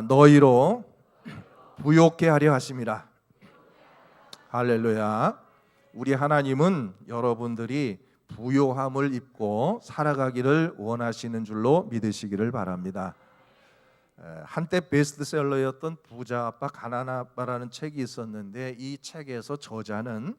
너희로 부욕케 하려 하심이라. 할렐루야. 우리 하나님은 여러분들이 부요함을 입고 살아가기를 원하시는 줄로 믿으시기를 바랍니다. 한때 베스트셀러였던 부자 아빠 가난 아빠라는 책이 있었는데, 이 책에서 저자는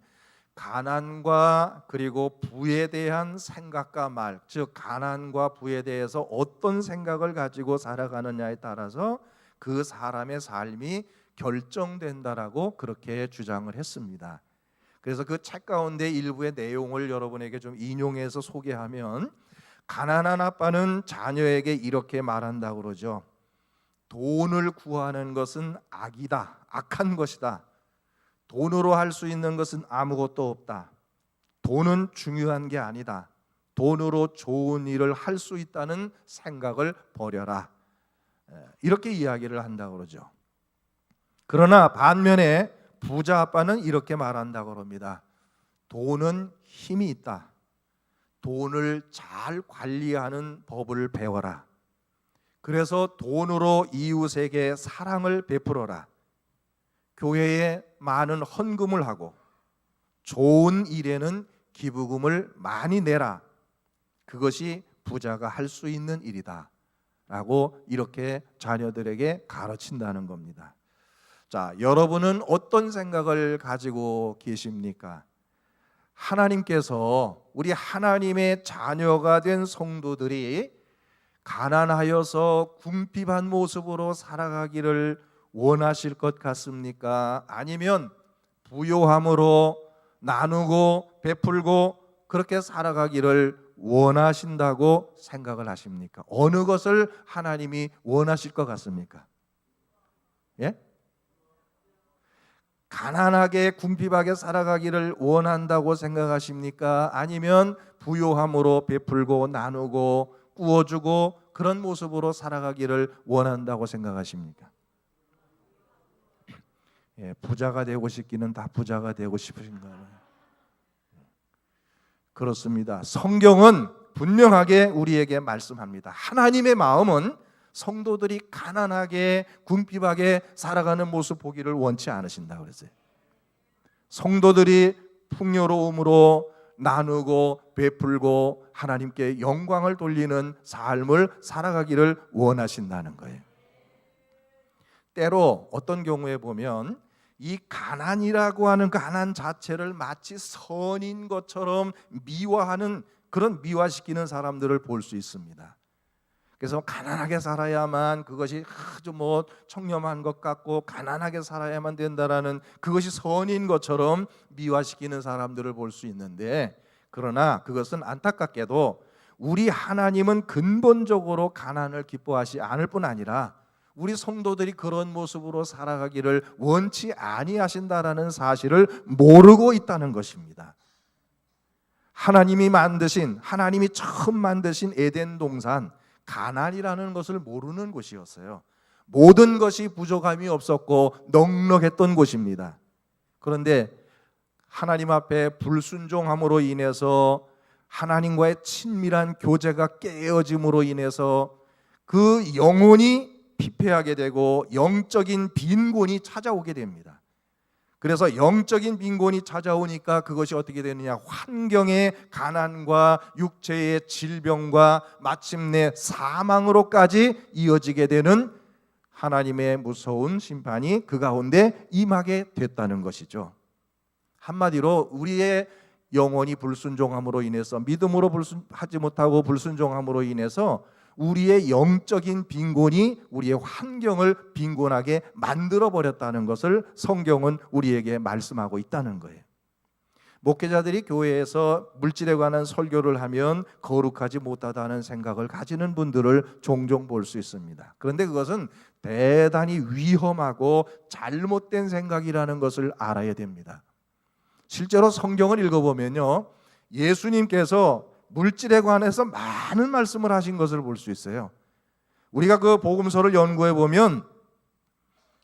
가난과 그리고 부에 대한 생각과 말, 즉 가난과 부에 대해서 어떤 생각을 가지고 살아가느냐에 따라서 그 사람의 삶이 결정된다라고 그렇게 주장을 했습니다. 그래서 그 책 가운데 일부의 내용을 여러분에게 좀 인용해서 소개하면, 가난한 아빠는 자녀에게 이렇게 말한다고 그러죠. 돈을 구하는 것은 악이다, 악한 것이다. 돈으로 할 수 있는 것은 아무것도 없다. 돈은 중요한 게 아니다. 돈으로 좋은 일을 할 수 있다는 생각을 버려라. 이렇게 이야기를 한다고 그러죠. 그러나 반면에 부자 아빠는 이렇게 말한다고 합니다. 돈은 힘이 있다. 돈을 잘 관리하는 법을 배워라. 그래서 돈으로 이웃에게 사랑을 베풀어라. 교회에 많은 헌금을 하고 좋은 일에는 기부금을 많이 내라. 그것이 부자가 할 수 있는 일이다 라고 이렇게 자녀들에게 가르친다는 겁니다. 자, 여러분은 어떤 생각을 가지고 계십니까? 하나님께서 우리 하나님의 자녀가 된 성도들이 가난하여서 궁핍한 모습으로 살아가기를 원하실 것 같습니까? 아니면 부요함으로 나누고 베풀고 그렇게 살아가기를 원하신다고 생각을 하십니까? 어느 것을 하나님이 원하실 것 같습니까? 예? 가난하게 궁핍하게 살아가기를 원한다고 생각하십니까? 아니면 부요함으로 베풀고 나누고 꾸어주고 그런 모습으로 살아가기를 원한다고 생각하십니까? 예, 부자가 되고 싶기는 다 부자가 되고 싶으신가요? 그렇습니다. 성경은 분명하게 우리에게 말씀합니다. 하나님의 마음은 성도들이 가난하게 궁핍하게 살아가는 모습 보기를 원치 않으신다고 그랬어요. 성도들이 풍요로움으로 나누고 베풀고 하나님께 영광을 돌리는 삶을 살아가기를 원하신다는 거예요. 때로 어떤 경우에 보면 이 가난이라고 하는 가난 자체를 마치 선인 것처럼 미화하는, 그런 미화시키는 사람들을 볼 수 있습니다. 그래서 가난하게 살아야만 그것이 아주 청렴한 것 같고 가난하게 살아야만 된다라는, 그것이 선인 것처럼 미화시키는 사람들을 볼 수 있는데, 그러나 그것은 안타깝게도 우리 하나님은 근본적으로 가난을 기뻐하지 않을 뿐 아니라 우리 성도들이 그런 모습으로 살아가기를 원치 아니하신다라는 사실을 모르고 있다는 것입니다. 하나님이 처음 만드신 에덴 동산, 가난이라는 것을 모르는 곳이었어요. 모든 것이 부족함이 없었고 넉넉했던 곳입니다. 그런데 하나님 앞에 불순종함으로 인해서 하나님과의 친밀한 교제가 깨어짐으로 인해서 그 영혼이 피폐하게 되고 영적인 빈곤이 찾아오게 됩니다. 그래서 영적인 빈곤이 찾아오니까 그것이 어떻게 되느냐, 환경의 가난과 육체의 질병과 마침내 사망으로까지 이어지게 되는 하나님의 무서운 심판이 그 가운데 임하게 됐다는 것이죠. 한마디로 우리의 영혼이 불순종함으로 인해서, 믿음으로 하지 못하고 불순종함으로 인해서 우리의 영적인 빈곤이 우리의 환경을 빈곤하게 만들어버렸다는 것을 성경은 우리에게 말씀하고 있다는 거예요. 목회자들이 교회에서 물질에 관한 설교를 하면 거룩하지 못하다는 생각을 가지는 분들을 종종 볼 수 있습니다. 그런데 그것은 대단히 위험하고 잘못된 생각이라는 것을 알아야 됩니다. 실제로 성경을 읽어보면요, 예수님께서 물질에 관해서 많은 말씀을 하신 것을 볼 수 있어요. 우리가 그 복음서를 연구해 보면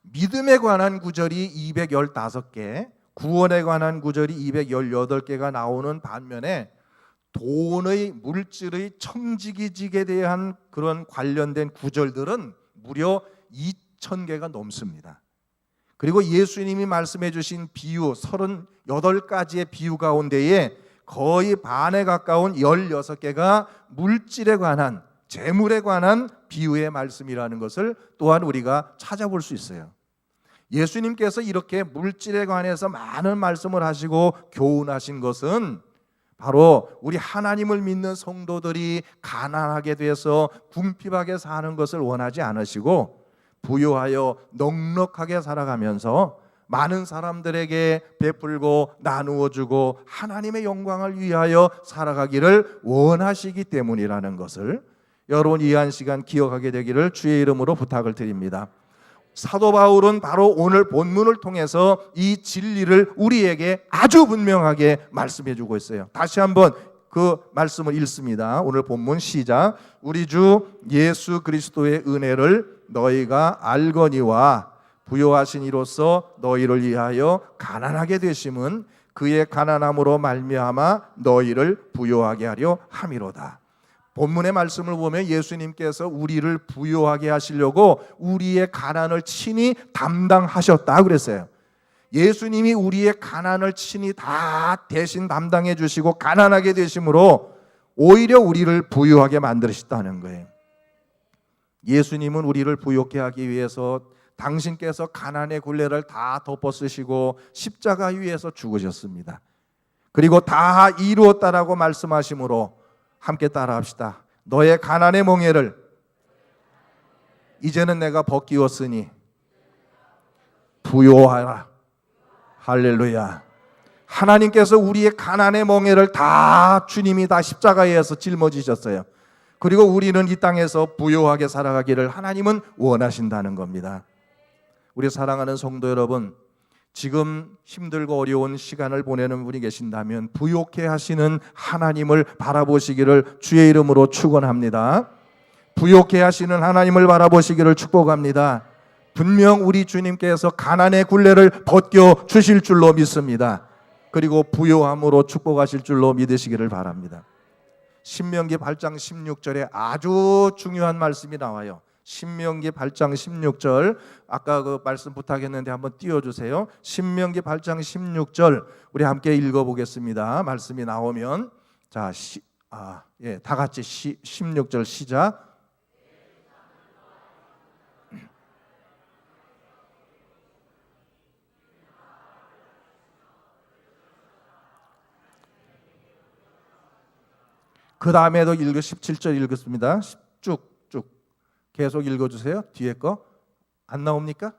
믿음에 관한 구절이 215개, 구원에 관한 구절이 218개가 나오는 반면에 돈의, 물질의 청지기직에 대한 그런 관련된 구절들은 무려 1000개가 넘습니다. 그리고 예수님이 말씀해 주신 비유 38가지의 비유 가운데에 거의 반에 가까운 16개가 물질에 관한, 재물에 관한 비유의 말씀이라는 것을 또한 우리가 찾아볼 수 있어요. 예수님께서 이렇게 물질에 관해서 많은 말씀을 하시고 교훈하신 것은 바로 우리 하나님을 믿는 성도들이 가난하게 돼서 궁핍하게 사는 것을 원하지 않으시고 부유하여 넉넉하게 살아가면서 많은 사람들에게 베풀고 나누어 주고 하나님의 영광을 위하여 살아가기를 원하시기 때문이라는 것을 여러분 이 한 시간 기억하게 되기를 주의 이름으로 부탁을 드립니다. 사도 바울은 바로 오늘 본문을 통해서 이 진리를 우리에게 아주 분명하게 말씀해 주고 있어요. 다시 한번 그 말씀을 읽습니다. 오늘 본문 시작. 우리 주 예수 그리스도의 은혜를 너희가 알거니와 부요하신 이로써 너희를 위하여 가난하게 되심은 그의 가난함으로 말미암아 너희를 부요하게 하려 함이로다. 본문의 말씀을 보면 예수님께서 우리를 부요하게 하시려고 우리의 가난을 친히 담당하셨다 그랬어요. 예수님이 우리의 가난을 친히 다 대신 담당해 주시고 가난하게 되심으로 오히려 우리를 부유하게 만드셨다는 거예요. 예수님은 우리를 부요케 하기 위해서 당신께서 가난의 굴레를 다 덮어 쓰시고 십자가 위에서 죽으셨습니다. 그리고 다 이루었다라고 말씀하심으로 함께 따라합시다. 너의 가난의 멍에를 이제는 내가 벗기었으니 부요하라. 할렐루야. 하나님께서 우리의 가난의 멍에를 다 주님이 다 십자가에서 짊어지셨어요. 그리고 우리는 이 땅에서 부요하게 살아가기를 하나님은 원하신다는 겁니다. 우리 사랑하는 성도 여러분, 지금 힘들고 어려운 시간을 보내는 분이 계신다면 부요케 하시는 하나님을 바라보시기를 주의 이름으로 축원합니다. 부요케 하시는 하나님을 바라보시기를 축복합니다. 분명 우리 주님께서 가난의 굴레를 벗겨 주실 줄로 믿습니다. 그리고 부요함으로 축복하실 줄로 믿으시기를 바랍니다. 신명기 8장 16절에 아주 중요한 말씀이 나와요. 신명기 8장 16절 아까 그 말씀 부탁했는데 한번 띄워주세요. 신명기 8장 16절 우리 함께 읽어보겠습니다. 말씀이 나오면 자, 다 같이 16절 시작. 그 다음에도 17절 읽었습니다. 쭉 계속 읽어주세요. 뒤에 거 안 나옵니까?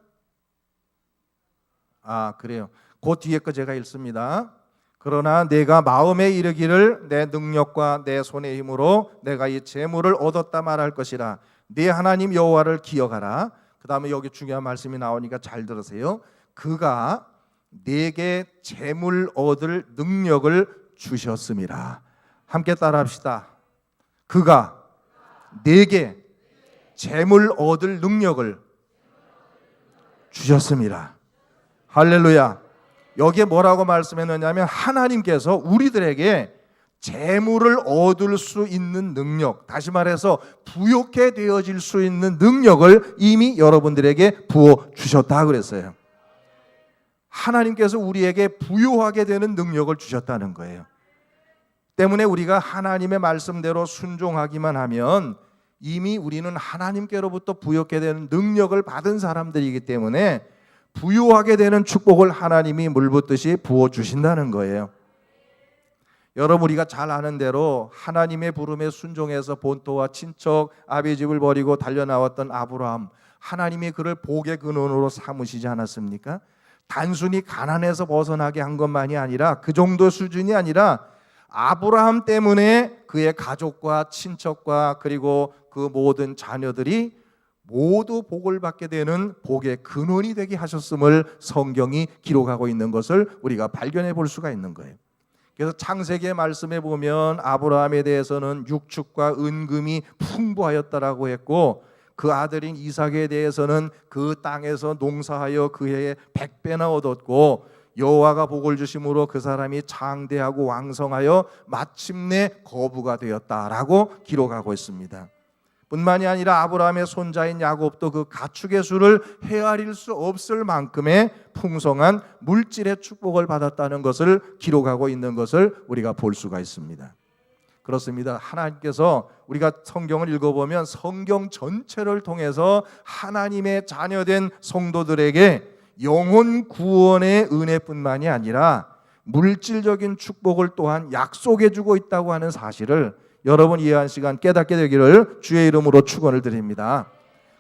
그래요. 그 뒤에 거 제가 읽습니다. 그러나 내가 마음에 이르기를 내 능력과 내 손의 힘으로 내가 이 재물을 얻었다 말할 것이라. 네 하나님 여호와를 기억하라. 그 다음에 여기 중요한 말씀이 나오니까 잘 들으세요. 그가 네게 재물 얻을 능력을 주셨음이라. 함께 따라합시다. 그가 네게 재물 얻을 능력을 주셨습니다. 할렐루야. 여기에 뭐라고 말씀했느냐면 하나님께서 우리들에게 재물을 얻을 수 있는 능력, 다시 말해서 부요케 되어질 수 있는 능력을 이미 여러분들에게 부어 주셨다 그랬어요. 하나님께서 우리에게 부요하게 되는 능력을 주셨다는 거예요. 때문에 우리가 하나님의 말씀대로 순종하기만 하면 이미 우리는 하나님께로부터 부요케 되는 능력을 받은 사람들이기 때문에 부요하게 되는 축복을 하나님이 물붓듯이 부어주신다는 거예요. 여러분 우리가 잘 아는 대로 하나님의 부름에 순종해서 본토와 친척 아비 집을 버리고 달려나왔던 아브라함, 하나님이 그를 복의 근원으로 삼으시지 않았습니까? 단순히 가난에서 벗어나게 한 것만이 아니라 그 정도 수준이 아니라 아브라함 때문에 그의 가족과 친척과 그리고 그 모든 자녀들이 모두 복을 받게 되는 복의 근원이 되게 하셨음을 성경이 기록하고 있는 것을 우리가 발견해 볼 수가 있는 거예요. 그래서 창세기의 말씀에 보면 아브라함에 대해서는 육축과 은금이 풍부하였다라고 했고 그 아들인 이삭에 대해서는 그 땅에서 농사하여 그 해에 100배나 얻었고 여호와가 복을 주심으로 그 사람이 장대하고 왕성하여 마침내 거부가 되었다라고 기록하고 있습니다. 뿐만이 아니라 아브라함의 손자인 야곱도 그 가축의 수를 헤아릴 수 없을 만큼의 풍성한 물질의 축복을 받았다는 것을 기록하고 있는 것을 우리가 볼 수가 있습니다. 그렇습니다. 하나님께서 우리가 성경을 읽어보면 성경 전체를 통해서 하나님의 자녀된 성도들에게 영혼 구원의 은혜뿐만이 아니라 물질적인 축복을 또한 약속해 주고 있다고 하는 사실을 여러분 이해한 시간 깨닫게 되기를 주의 이름으로 축원을 드립니다.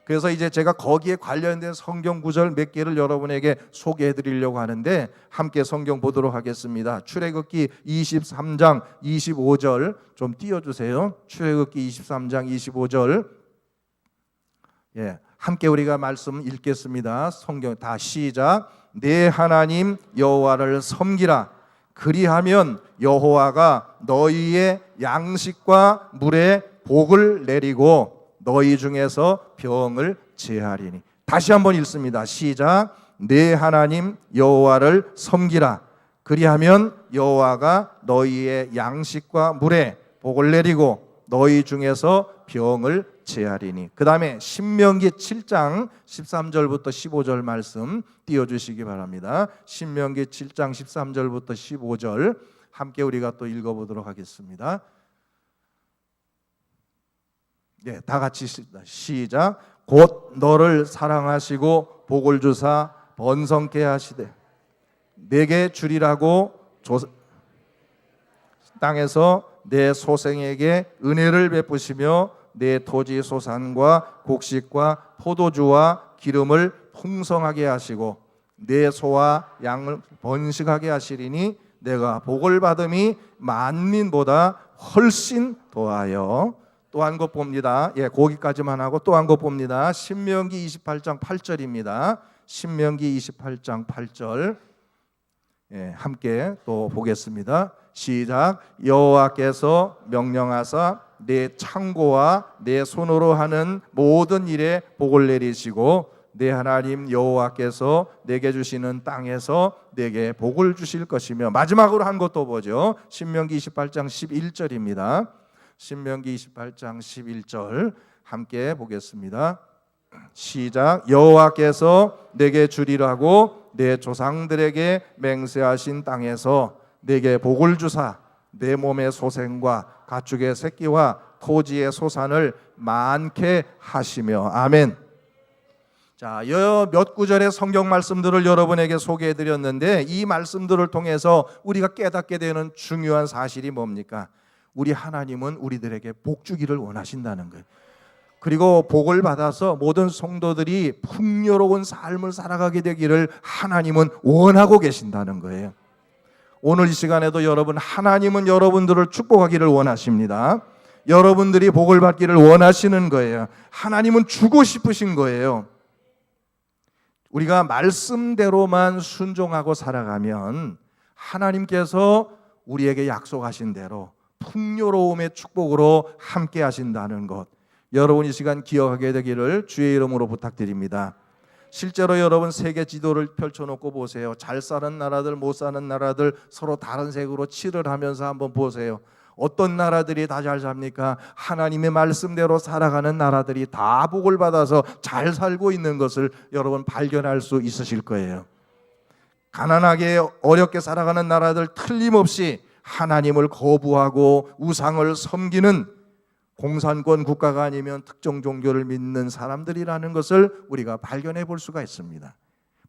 그래서 이제 제가 거기에 관련된 성경 구절 몇 개를 여러분에게 소개해 드리려고 하는데 함께 성경 보도록 하겠습니다. 출애굽기 23장 25절 좀 띄워주세요. 출애굽기 23장 25절 함께 우리가 말씀 읽겠습니다. 성경 다 시작. 내 하나님 여호와를 섬기라. 그리하면 여호와가 너희의 양식과 물에 복을 내리고 너희 중에서 병을 제하리니. 다시 한번 읽습니다. 시작. 내 하나님 여호와를 섬기라. 그리하면 여호와가 너희의 양식과 물에 복을 내리고 너희 중에서 병을 제하리니. 그 다음에 신명기 7장 13절부터 15절 말씀 띄워주시기 바랍니다. 신명기 7장 13절부터 15절 함께 우리가 또 읽어보도록 하겠습니다. 다 같이 시작. 곧 너를 사랑하시고 복을 주사 번성케 하시되 내게 주리라고 땅에서 내 소생에게 은혜를 베푸시며 내 토지 소산과 곡식과 포도주와 기름을 풍성하게 하시고 내 소와 양을 번식하게 하시리니 내가 복을 받음이 만민보다 훨씬 더하여. 또 한 것 봅니다. 거기까지만 하고 또 한 것 봅니다. 신명기 28장 8절입니다. 신명기 28장 8절 함께 또 보겠습니다. 시작. 여호와께서 명령하사 내 창고와 내 손으로 하는 모든 일에 복을 내리시고 내 하나님 여호와께서 내게 주시는 땅에서 내게 복을 주실 것이며. 마지막으로 한 것도 보죠. 신명기 28장 11절입니다. 신명기 28장 11절 함께 보겠습니다. 시작. 여호와께서 내게 주리라고 내 조상들에게 맹세하신 땅에서 내게 복을 주사 내 몸의 소생과 가축의 새끼와 토지의 소산을 많게 하시며. 아멘. 자, 몇 구절의 성경 말씀들을 여러분에게 소개해 드렸는데 이 말씀들을 통해서 우리가 깨닫게 되는 중요한 사실이 뭡니까? 우리 하나님은 우리들에게 복 주기를 원하신다는 거예요. 그리고 복을 받아서 모든 성도들이 풍요로운 삶을 살아가게 되기를 하나님은 원하고 계신다는 거예요. 오늘 이 시간에도 여러분, 하나님은 여러분들을 축복하기를 원하십니다. 여러분들이 복을 받기를 원하시는 거예요. 하나님은 주고 싶으신 거예요. 우리가 말씀대로만 순종하고 살아가면 하나님께서 우리에게 약속하신 대로 풍요로움의 축복으로 함께 하신다는 것, 여러분 이 시간 기억하게 되기를 주의 이름으로 부탁드립니다. 실제로 여러분 세계 지도를 펼쳐놓고 보세요. 잘 사는 나라들, 못 사는 나라들 서로 다른 색으로 칠을 하면서 한번 보세요. 어떤 나라들이 다 잘 삽니까? 하나님의 말씀대로 살아가는 나라들이 다 복을 받아서 잘 살고 있는 것을 여러분 발견할 수 있으실 거예요. 가난하게 어렵게 살아가는 나라들 틀림없이 하나님을 거부하고 우상을 섬기는 공산권 국가가 아니면 특정 종교를 믿는 사람들이라는 것을 우리가 발견해 볼 수가 있습니다.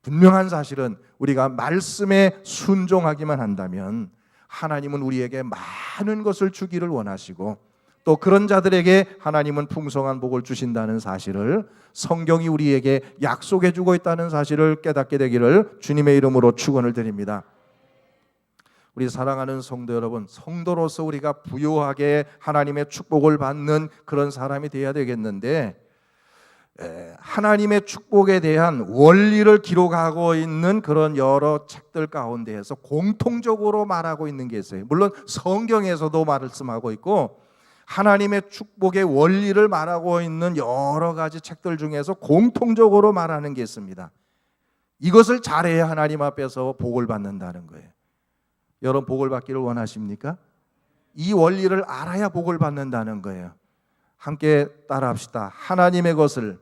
분명한 사실은 우리가 말씀에 순종하기만 한다면 하나님은 우리에게 많은 것을 주기를 원하시고 또 그런 자들에게 하나님은 풍성한 복을 주신다는 사실을 성경이 우리에게 약속해 주고 있다는 사실을 깨닫게 되기를 주님의 이름으로 축원을 드립니다. 우리 사랑하는 성도 여러분, 성도로서 우리가 부요하게 하나님의 축복을 받는 그런 사람이 되어야 되겠는데 하나님의 축복에 대한 원리를 기록하고 있는 그런 여러 책들 가운데에서 공통적으로 말하고 있는 게 있어요. 물론 성경에서도 말씀하고 있고 하나님의 축복의 원리를 말하고 있는 여러 가지 책들 중에서 공통적으로 말하는 게 있습니다. 이것을 잘해야 하나님 앞에서 복을 받는다는 거예요. 여러분 복을 받기를 원하십니까? 이 원리를 알아야 복을 받는다는 거예요. 함께 따라합시다. 하나님의 것을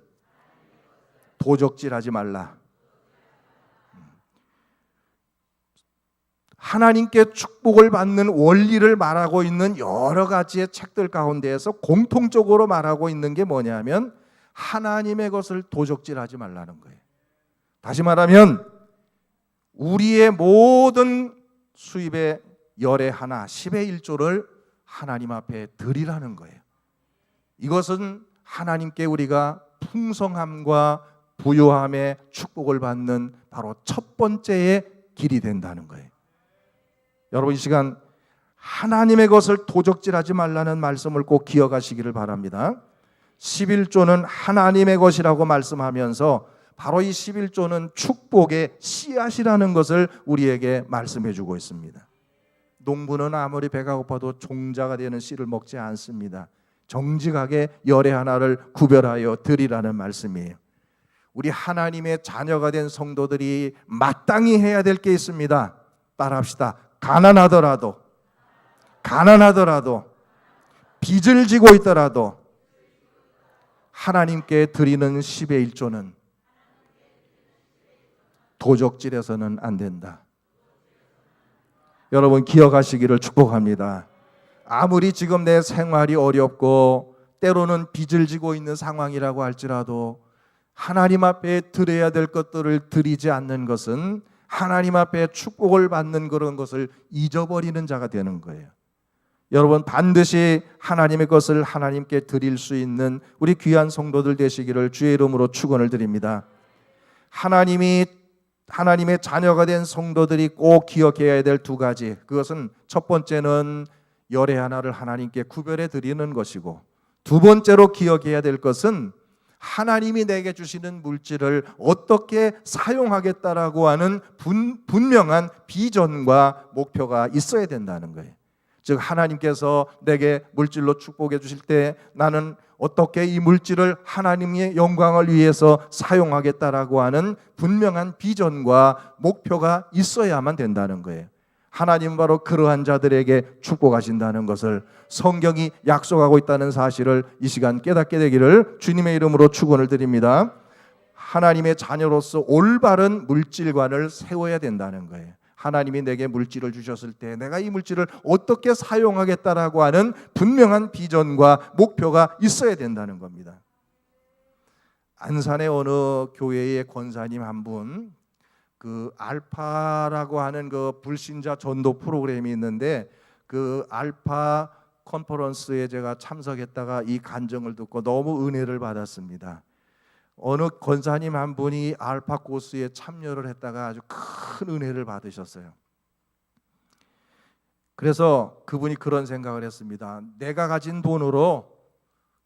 도적질하지 말라. 하나님께 축복을 받는 원리를 말하고 있는 여러 가지의 책들 가운데에서 공통적으로 말하고 있는 게 뭐냐면 하나님의 것을 도적질하지 말라는 거예요. 다시 말하면 우리의 모든 수입의 열의 하나 10의 1조를 하나님 앞에 드리라는 거예요. 이것은 하나님께 우리가 풍성함과 부요함의 축복을 받는 바로 첫 번째의 길이 된다는 거예요. 여러분, 이 시간 하나님의 것을 도적질하지 말라는 말씀을 꼭 기억하시기를 바랍니다. 11조는 하나님의 것이라고 말씀하면서 바로 이 11조는 축복의 씨앗이라는 것을 우리에게 말씀해 주고 있습니다. 농부는 아무리 배가 고파도 종자가 되는 씨를 먹지 않습니다. 정직하게 열의 하나를 구별하여 드리라는 말씀이에요. 우리 하나님의 자녀가 된 성도들이 마땅히 해야 될 게 있습니다. 따라합시다. 가난하더라도 빚을 지고 있더라도 하나님께 드리는 10의 1조는 도적질해서는 안 된다. 여러분 기억하시기를 축복합니다. 아무리 지금 내 생활이 어렵고 때로는 빚을 지고 있는 상황이라고 할지라도 하나님 앞에 드려야 될 것들을 드리지 않는 것은 하나님 앞에 축복을 받는 그런 것을 잊어버리는 자가 되는 거예요. 여러분 반드시 하나님의 것을 하나님께 드릴 수 있는 우리 귀한 성도들 되시기를 주의 이름으로 축원을 드립니다. 하나님의 자녀가 된 성도들이 꼭 기억해야 될 두 가지, 그것은 첫 번째는 열의 하나를 하나님께 구별해 드리는 것이고, 두 번째로 기억해야 될 것은 하나님이 내게 주시는 물질을 어떻게 사용하겠다라고 하는 분명한 비전과 목표가 있어야 된다는 거예요. 즉 하나님께서 내게 물질로 축복해 주실 때 나는 어떻게 이 물질을 하나님의 영광을 위해서 사용하겠다라고 하는 분명한 비전과 목표가 있어야만 된다는 거예요. 하나님은 바로 그러한 자들에게 축복하신다는 것을 성경이 약속하고 있다는 사실을 이 시간 깨닫게 되기를 주님의 이름으로 축원을 드립니다. 하나님의 자녀로서 올바른 물질관을 세워야 된다는 거예요. 하나님이 내게 물질을 주셨을 때 내가 이 물질을 어떻게 사용하겠다라고 하는 분명한 비전과 목표가 있어야 된다는 겁니다. 안산의 어느 교회의 권사님 한 분, 그 알파라고 하는 그 불신자 전도 프로그램이 있는데 그 알파 컨퍼런스에 제가 참석했다가 이 간증을 듣고 너무 은혜를 받았습니다. 어느 권사님 한 분이 알파 코스에 참여를 했다가 아주 큰 은혜를 받으셨어요. 그래서 그분이 그런 생각을 했습니다. 내가 가진 돈으로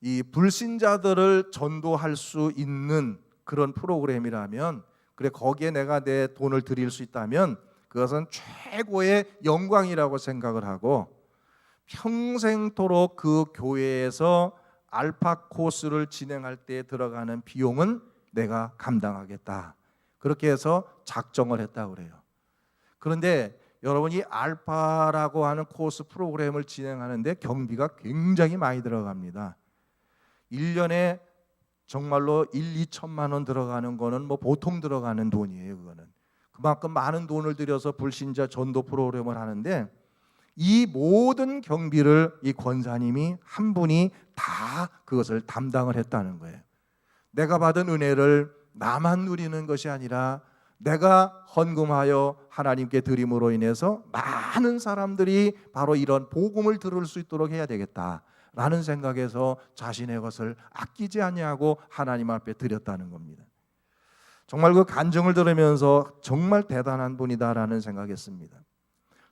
이 불신자들을 전도할 수 있는 그런 프로그램이라면, 그래 거기에 내가 내 돈을 드릴 수 있다면 그것은 최고의 영광이라고 생각을 하고 평생토록 그 교회에서 알파 코스를 진행할 때 들어가는 비용은 내가 감당하겠다. 그렇게 해서 작정을 했다고 그래요. 그런데 여러분이 알파라고 하는 코스 프로그램을 진행하는데 경비가 굉장히 많이 들어갑니다. 1년에 정말로 1-2천만 원 들어가는 거는 뭐 보통 들어가는 돈이에요. 그거는 그만큼 많은 돈을 들여서 불신자 전도 프로그램을 하는데 이 모든 경비를 이 권사님이 한 분이 다 그것을 담당을 했다는 거예요. 내가 받은 은혜를 나만 누리는 것이 아니라 내가 헌금하여 하나님께 드림으로 인해서 많은 사람들이 바로 이런 복음을 들을 수 있도록 해야 되겠다라는 생각에서 자신의 것을 아끼지 아니하고 하나님 앞에 드렸다는 겁니다. 정말 그 간증을 들으면서 정말 대단한 분이다라는 생각했습니다.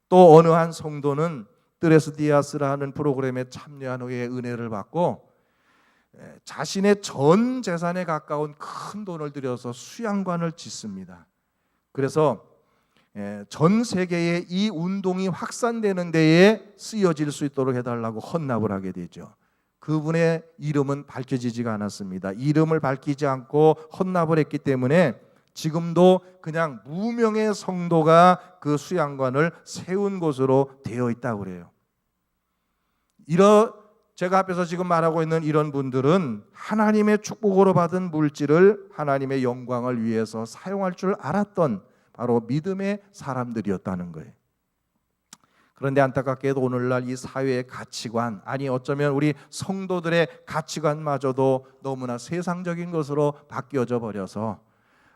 또 어느 한 성도는 뜨레스 디아스라는 프로그램에 참여한 후에 은혜를 받고 자신의 전 재산에 가까운 큰 돈을 들여서 수양관을 짓습니다. 그래서 전 세계에 이 운동이 확산되는 데에 쓰여질 수 있도록 해달라고 헌납을 하게 되죠. 그분의 이름은 밝혀지지가 않았습니다. 이름을 밝히지 않고 헌납을 했기 때문에 지금도 그냥 무명의 성도가 그 수양관을 세운 곳으로 되어 있다고 그래요. 제가 앞에서 지금 말하고 있는 이런 분들은 하나님의 축복으로 받은 물질을 하나님의 영광을 위해서 사용할 줄 알았던 바로 믿음의 사람들이었다는 거예요. 그런데 안타깝게도 오늘날 이 사회의 가치관, 아니 어쩌면 우리 성도들의 가치관마저도 너무나 세상적인 것으로 바뀌어져 버려서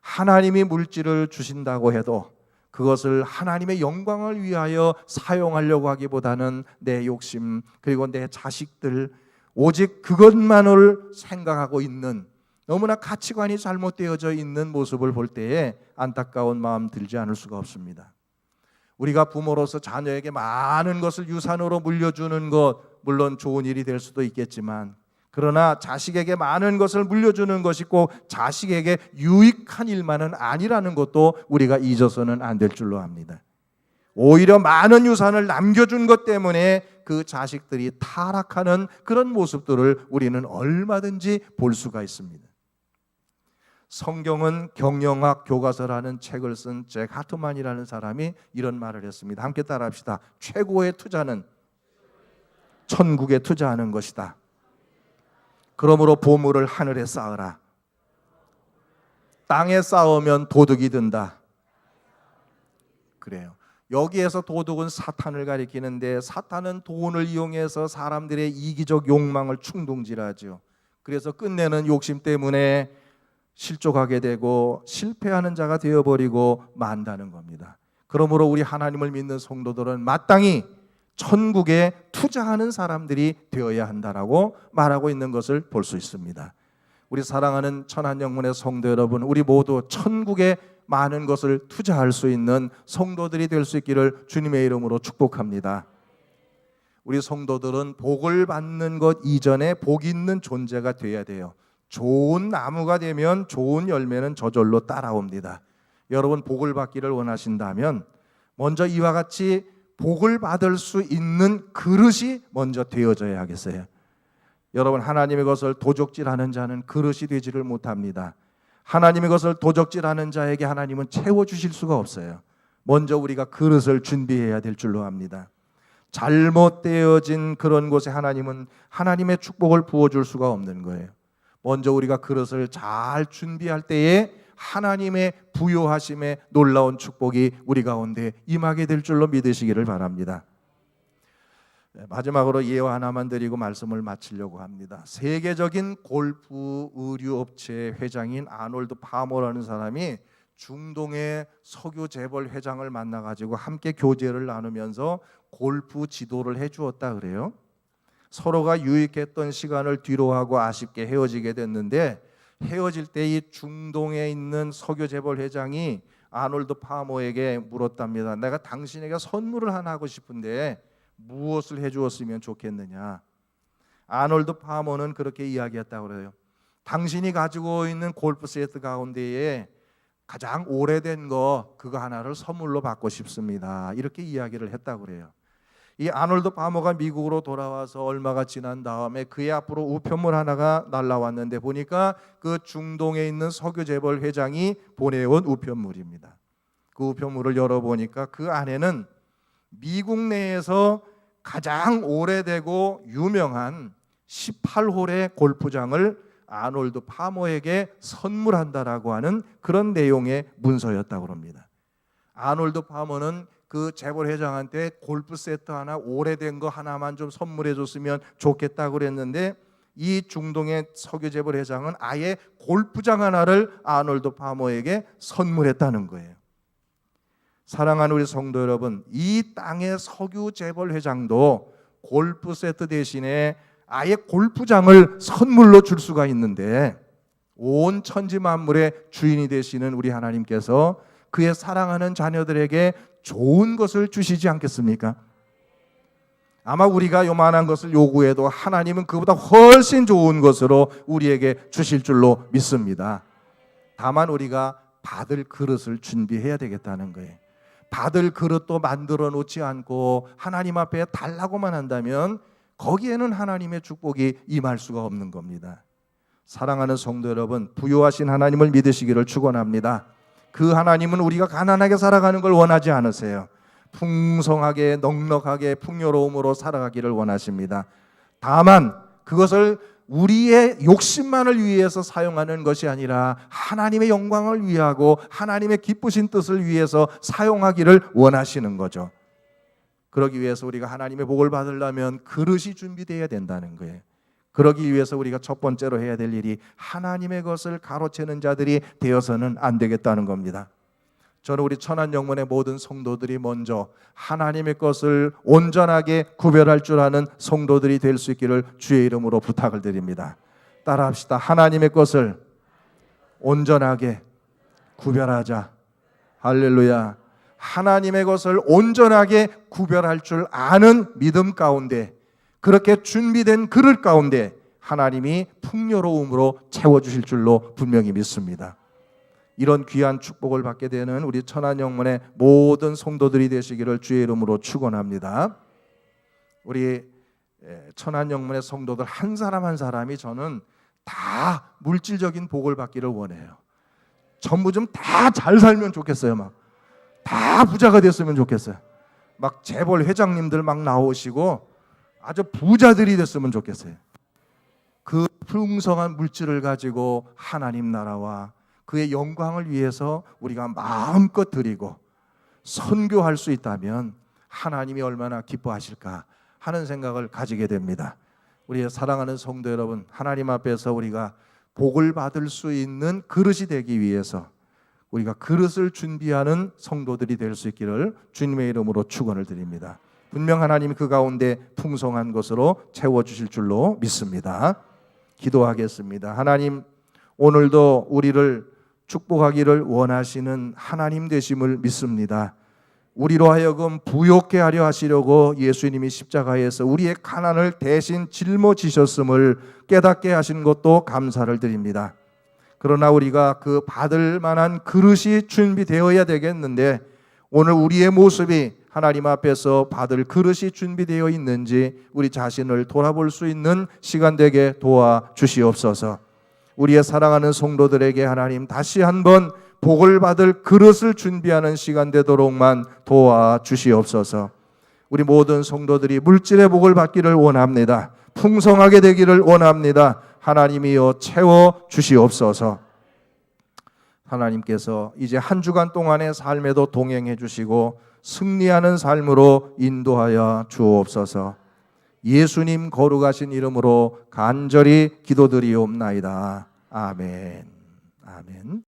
하나님이 물질을 주신다고 해도 그것을 하나님의 영광을 위하여 사용하려고 하기보다는 내 욕심 그리고 내 자식들 오직 그것만을 생각하고 있는, 너무나 가치관이 잘못되어져 있는 모습을 볼 때에 안타까운 마음 들지 않을 수가 없습니다. 우리가 부모로서 자녀에게 많은 것을 유산으로 물려주는 것 물론 좋은 일이 될 수도 있겠지만, 그러나 자식에게 많은 것을 물려주는 것이 꼭 자식에게 유익한 일만은 아니라는 것도 우리가 잊어서는 안 될 줄로 압니다. 오히려 많은 유산을 남겨준 것 때문에 그 자식들이 타락하는 그런 모습들을 우리는 얼마든지 볼 수가 있습니다. 성경은 경영학 교과서라는 책을 쓴 잭 하트만이라는 사람이 이런 말을 했습니다. 함께 따라합시다. 최고의 투자는 천국에 투자하는 것이다. 그러므로 보물을 하늘에 쌓으라. 땅에 쌓으면 도둑이 든다. 그래요. 여기에서 도둑은 사탄을 가리키는데, 사탄은 돈을 이용해서 사람들의 이기적 욕망을 충동질하죠. 그래서 끝내는 욕심 때문에 실족하게 되고 실패하는 자가 되어버리고 만다는 겁니다. 그러므로 우리 하나님을 믿는 성도들은 마땅히 천국에 투자하는 사람들이 되어야 한다라고 말하고 있는 것을 볼 수 있습니다. 우리 사랑하는 천한영문의 성도 여러분, 우리 모두 천국에 많은 것을 투자할 수 있는 성도들이 될 수 있기를 주님의 이름으로 축복합니다. 우리 성도들은 복을 받는 것 이전에 복 있는 존재가 되어야 돼요. 좋은 나무가 되면 좋은 열매는 저절로 따라옵니다. 여러분 복을 받기를 원하신다면 먼저 이와 같이 복을 받을 수 있는 그릇이 먼저 되어져야 하겠어요. 여러분 하나님의 것을 도적질하는 자는 그릇이 되지를 못합니다. 하나님의 것을 도적질하는 자에게 하나님은 채워주실 수가 없어요. 먼저 우리가 그릇을 준비해야 될 줄로 압니다. 잘못되어진 그런 곳에 하나님은 하나님의 축복을 부어줄 수가 없는 거예요. 먼저 우리가 그릇을 잘 준비할 때에 하나님의 부요하심의 놀라운 축복이 우리 가운데 임하게 될 줄로 믿으시기를 바랍니다. 마지막으로 예화 하나만 드리고 말씀을 마치려고 합니다. 세계적인 골프 의류 업체 회장인 아놀드 파머라는 사람이 중동의 석유 재벌 회장을 만나가지고 함께 교제를 나누면서 골프 지도를 해주었다 그래요. 서로가 유익했던 시간을 뒤로하고 아쉽게 헤어지게 됐는데, 헤어질 때 이 중동에 있는 석유 재벌 회장이 아놀드 파머에게 물었답니다. 내가 당신에게 선물을 하나 하고 싶은데 무엇을 해주었으면 좋겠느냐. 아놀드 파머는 그렇게 이야기했다고 그래요. 당신이 가지고 있는 골프 세트 가운데에 가장 오래된 거 그거 하나를 선물로 받고 싶습니다. 이렇게 이야기를 했다고 그래요. 이 아놀드 파머가 미국으로 돌아와서 얼마가 지난 다음에 그의 앞으로 우편물 하나가 날라왔는데 보니까 그 중동에 있는 석유 재벌 회장이 보내온 우편물입니다. 그 우편물을 열어보니까 그 안에는 미국 내에서 가장 오래되고 유명한 18홀의 골프장을 아놀드 파머에게 선물한다라고 하는 그런 내용의 문서였다고 합니다. 아놀드 파머는 그 재벌 회장한테 골프 세트 하나 오래된 거 하나만 좀 선물해 줬으면 좋겠다고 그랬는데, 이 중동의 석유 재벌 회장은 아예 골프장 하나를 아놀드 파머에게 선물했다는 거예요. 사랑하는 우리 성도 여러분, 이 땅의 석유 재벌 회장도 골프 세트 대신에 아예 골프장을 선물로 줄 수가 있는데, 온 천지 만물의 주인이 되시는 우리 하나님께서 그의 사랑하는 자녀들에게 좋은 것을 주시지 않겠습니까? 아마 우리가 요만한 것을 요구해도 하나님은 그보다 훨씬 좋은 것으로 우리에게 주실 줄로 믿습니다. 다만 우리가 받을 그릇을 준비해야 되겠다는 거예요. 받을 그릇도 만들어 놓지 않고 하나님 앞에 달라고만 한다면 거기에는 하나님의 축복이 임할 수가 없는 겁니다. 사랑하는 성도 여러분, 부요하신 하나님을 믿으시기를 축원합니다. 그 하나님은 우리가 가난하게 살아가는 걸 원하지 않으세요. 풍성하게 넉넉하게 풍요로움으로 살아가기를 원하십니다. 다만 그것을 우리의 욕심만을 위해서 사용하는 것이 아니라 하나님의 영광을 위하고 하나님의 기쁘신 뜻을 위해서 사용하기를 원하시는 거죠. 그러기 위해서 우리가 하나님의 복을 받으려면 그릇이 준비되어야 된다는 거예요. 그러기 위해서 우리가 첫 번째로 해야 될 일이 하나님의 것을 가로채는 자들이 되어서는 안 되겠다는 겁니다. 저는 우리 천안영문의 모든 성도들이 먼저 하나님의 것을 온전하게 구별할 줄 아는 성도들이 될 수 있기를 주의 이름으로 부탁을 드립니다. 따라합시다. 하나님의 것을 온전하게 구별하자. 할렐루야. 하나님의 것을 온전하게 구별할 줄 아는 믿음 가운데, 그렇게 준비된 그릇 가운데 하나님이 풍요로움으로 채워주실 줄로 분명히 믿습니다. 이런 귀한 축복을 받게 되는 우리 천안영문의 모든 성도들이 되시기를 주의 이름으로 축원합니다. 우리 천안영문의 성도들 한 사람 한 사람이 저는 다 물질적인 복을 받기를 원해요. 전부 좀 다 잘 살면 좋겠어요. 다 부자가 됐으면 좋겠어요. 재벌 회장님들 나오시고 아주 부자들이 됐으면 좋겠어요. 그 풍성한 물질을 가지고 하나님 나라와 그의 영광을 위해서 우리가 마음껏 드리고 선교할 수 있다면 하나님이 얼마나 기뻐하실까 하는 생각을 가지게 됩니다. 우리의 사랑하는 성도 여러분, 하나님 앞에서 우리가 복을 받을 수 있는 그릇이 되기 위해서 우리가 그릇을 준비하는 성도들이 될 수 있기를 주님의 이름으로 축원을 드립니다. 분명 하나님이 그 가운데 풍성한 것으로 채워주실 줄로 믿습니다. 기도하겠습니다. 하나님, 오늘도 우리를 축복하기를 원하시는 하나님 되심을 믿습니다. 우리로 하여금 부욕케 하려 하시려고 예수님이 십자가에서 우리의 가난을 대신 짊어지셨음을 깨닫게 하신 것도 감사를 드립니다. 그러나 우리가 그 받을 만한 그릇이 준비되어야 되겠는데 오늘 우리의 모습이 하나님 앞에서 받을 그릇이 준비되어 있는지 우리 자신을 돌아볼 수 있는 시간 되게 도와주시옵소서. 우리의 사랑하는 성도들에게 하나님 다시 한번 복을 받을 그릇을 준비하는 시간 되도록만 도와주시옵소서. 우리 모든 성도들이 물질의 복을 받기를 원합니다. 풍성하게 되기를 원합니다. 하나님이여 채워주시옵소서. 하나님께서 이제 한 주간 동안의 삶에도 동행해 주시고 승리하는 삶으로 인도하여 주옵소서. 예수님 거룩하신 이름으로 간절히 기도드리옵나이다. 아멘. 아멘.